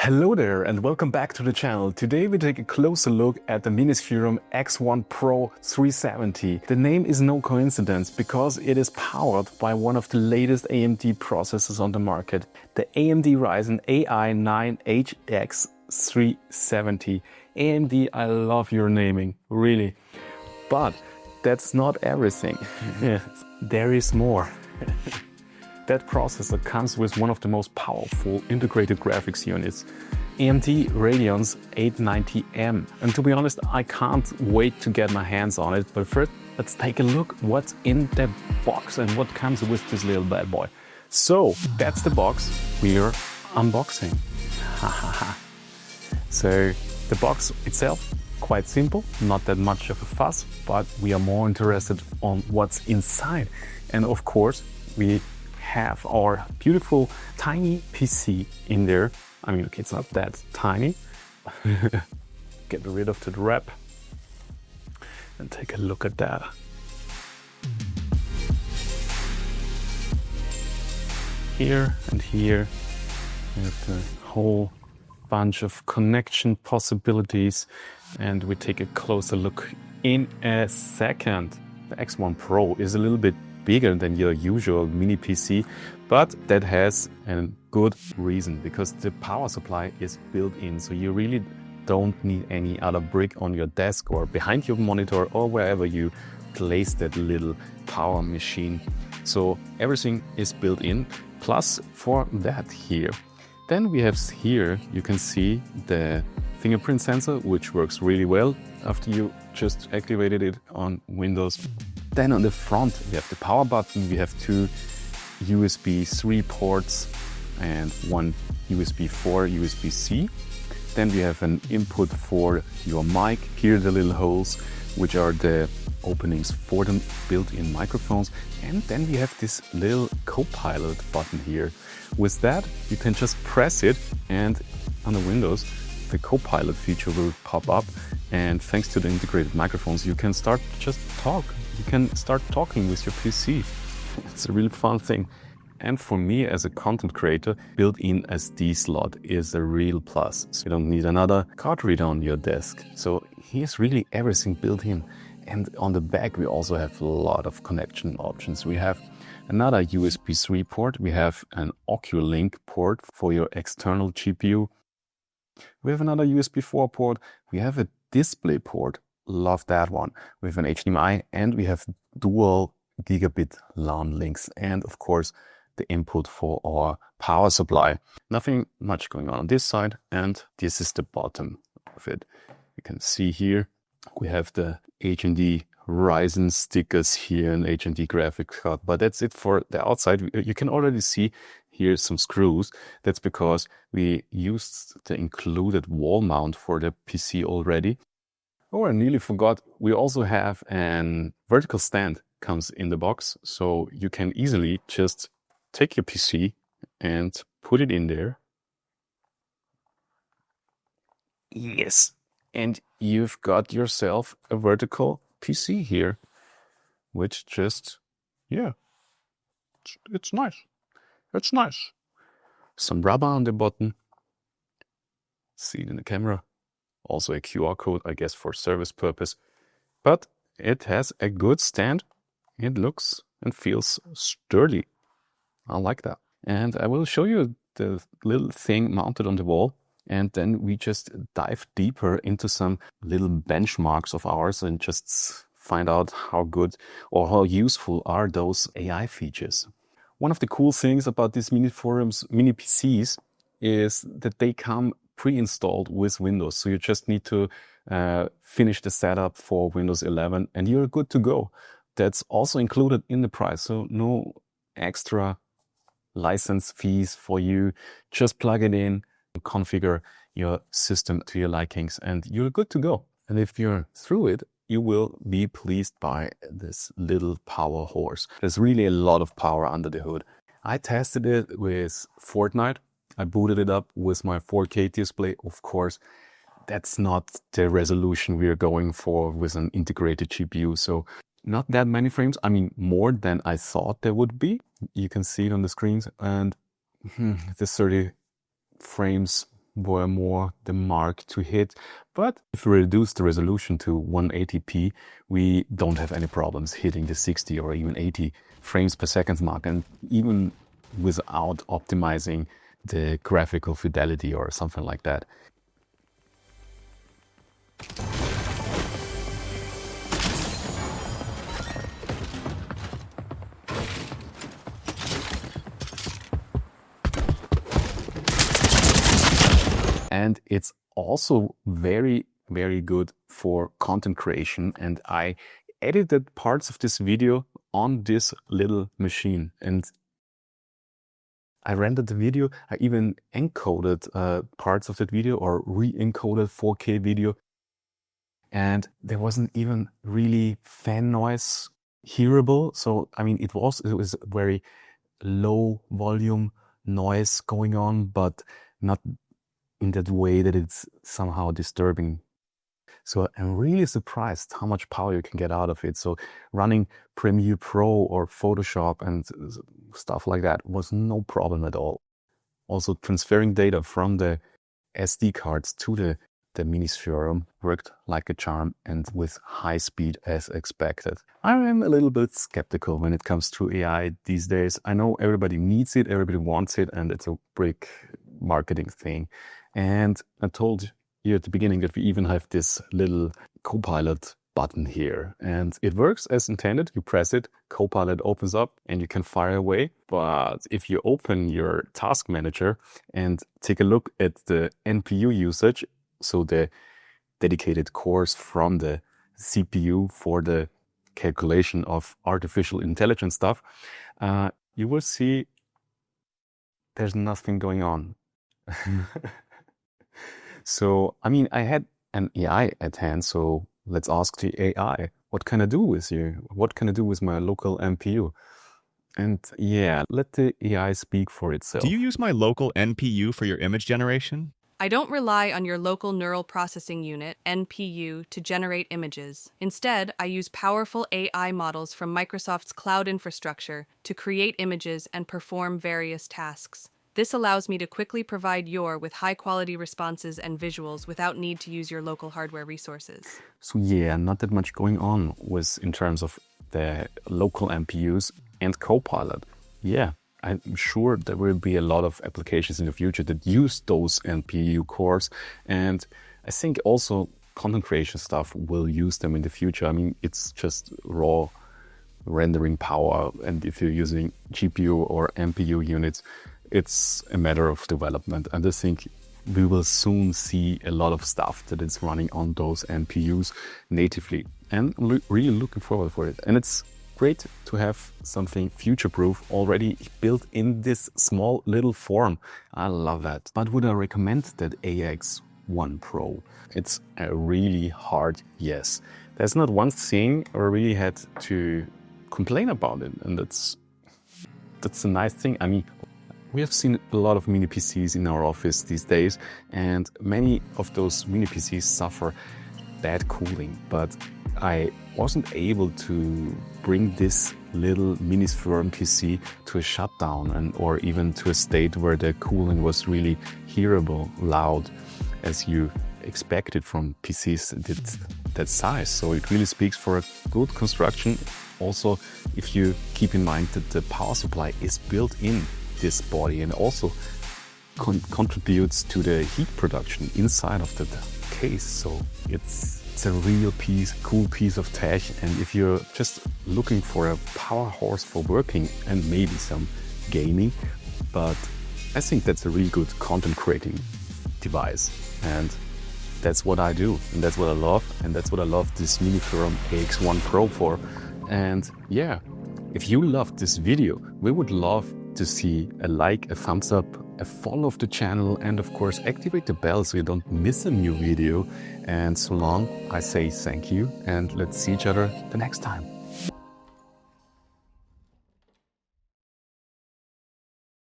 Hello there and welcome back to the channel. Today we take a closer look at the Miniforum X1 Pro 370. The name is no coincidence because it is powered by one of the latest AMD processors on the market, the AMD Ryzen AI9 AIX370. AMD, I love your naming, really. But that's not everything. There is more. That processor comes with one of the most powerful integrated graphics units, AMD Radeon's 890M. And to be honest, I can't wait to get my hands on it. But first, let's take a look what's in the box and what comes with this little bad boy. So that's the box we're unboxing. So the box itself, quite simple, not that much of a fuss, but we are more interested on what's inside. And of course, we have our beautiful tiny PC in there. I mean, okay, it's not that tiny. Get rid of the wrap and take a look at that. Here and here we have the whole bunch of connection possibilities, and we take a closer look in a second. The X1 Pro is a little bit bigger than your usual mini PC, but that has a good reason, because the power supply is built in, so you really don't need any other brick on your desk or behind your monitor or wherever you place that little power machine. So everything is built in, plus for that here. Then we have here, you can see the fingerprint sensor, which works really well after you just activated it on Windows. Then on the front, we have the power button. We have two USB 3 ports and one USB 4 USB-C. Then we have an input for your mic. Here are the little holes, which are the openings for the built-in microphones. And then we have this little Copilot button here. With that, you can just press it, and on the Windows, the Copilot feature will pop up. And thanks to the integrated microphones, you can start just talk. You can start talking with your PC. It's a really fun thing. And for me as a content creator, built-in SD slot is a real plus. So you don't need another card reader on your desk. So here's really everything built in. And on the back, we also have a lot of connection options. We have another USB 3 port. We have an Oculink port for your external GPU. We have another USB 4 port. We have a display port. Love that one. We have an HDMI, and we have dual gigabit LAN links, and of course the input for our power supply. Nothing much going on this side, and this is the bottom of it. You can see here we have the AMD Ryzen stickers here and AMD graphics card, but that's it for the outside. You can already see here some screws. That's because we used the included wall mount for the PC already. Oh, I nearly forgot. We also have an vertical stand comes in the box, so you can easily just take your PC and put it in there. Yes, and you've got yourself a vertical PC here, which just, yeah, it's nice. It's nice. Some rubber on the button. See it in the camera. Also a QR code, I guess, for service purpose. But it has a good stand. It looks and feels sturdy. I like that. And I will show you the little thing mounted on the wall. And then we just dive deeper into some little benchmarks of ours and just find out how good or how useful are those AI features. One of the cool things about these Miniforum's mini PCs is that they come pre-installed with Windows. So you just need to finish the setup for Windows 11 and you're good to go. That's also included in the price. So no extra license fees for you. Just plug it in, configure your system to your likings, and you're good to go. And if you're through it, you will be pleased by this little power horse. There's really a lot of power under the hood. I tested it with Fortnite. I booted it up with my 4K display. Of course, that's not the resolution we are going for with an integrated GPU. So not that many frames. I mean, more than I thought there would be. You can see it on the screens. And the 30 frames were more the mark to hit. But if we reduce the resolution to 180p, we don't have any problems hitting the 60 or even 80 frames per second mark, and even without optimizing the graphical fidelity or something like that. And it's also very, very good for content creation. And I edited parts of this video on this little machine. And I rendered the video. I even encoded parts of that video or re-encoded 4K video. And there wasn't even really fan noise hearable. So, I mean, it was very low volume noise going on, but not in that way that it's somehow disturbing. So I'm really surprised how much power you can get out of it. So running Premiere Pro or Photoshop and stuff like that was no problem at all. Also transferring data from the SD cards to the Minisforum worked like a charm and with high speed as expected. I am a little bit skeptical when it comes to AI these days. I know everybody needs it, everybody wants it, and it's a big marketing thing. And I told you at the beginning that we even have this little Copilot button here, and it works as intended. You press it, Copilot opens up and you can fire away. But if you open your task manager and take a look at the NPU usage, so the dedicated cores from the CPU for the calculation of artificial intelligence stuff, you will see there's nothing going on. So, I mean, I had an AI at hand, so let's ask the AI, what can I do with you? What can I do with my local NPU? And yeah, let the AI speak for itself. Do you use my local NPU for your image generation? I don't rely on your local neural processing unit, NPU, to generate images. Instead, I use powerful AI models from Microsoft's cloud infrastructure to create images and perform various tasks. This allows me to quickly provide your with high-quality responses and visuals without need to use your local hardware resources. So yeah, not that much going on in terms of the local NPUs and Copilot. Yeah, I'm sure there will be a lot of applications in the future that use those NPU cores. And I think also content creation stuff will use them in the future. I mean, it's just raw rendering power. And if you're using GPU or NPU units, it's a matter of development. And I think we will soon see a lot of stuff that is running on those NPUs natively. And I'm really looking forward for it. And it's great to have something future-proof already built in this small little form. I love that. But would I recommend that AIX1 Pro? It's a really hard yes. There's not one thing I really had to complain about it. And that's a nice thing. I mean, we have seen a lot of mini PCs in our office these days, and many of those mini PCs suffer bad cooling. But I wasn't able to bring this little Minisforum PC to a shutdown or even to a state where the cooling was really hearable, loud, as you expected from PCs that size. So it really speaks for a good construction. Also, if you keep in mind that the power supply is built in this body and also contributes to the heat production inside of the case. So it's a real cool piece of tech. And if you're just looking for a power horse for working and maybe some gaming, but I think that's a really good content creating device. And that's what I do, and that's what I love, and that's what I love this Miniforum AIX1 Pro for. And yeah, if you loved this video, we would love to see a like, a thumbs up, a follow of the channel, and of course activate the bell so you don't miss a new video. And so long, I say thank you, and let's see each other the next time.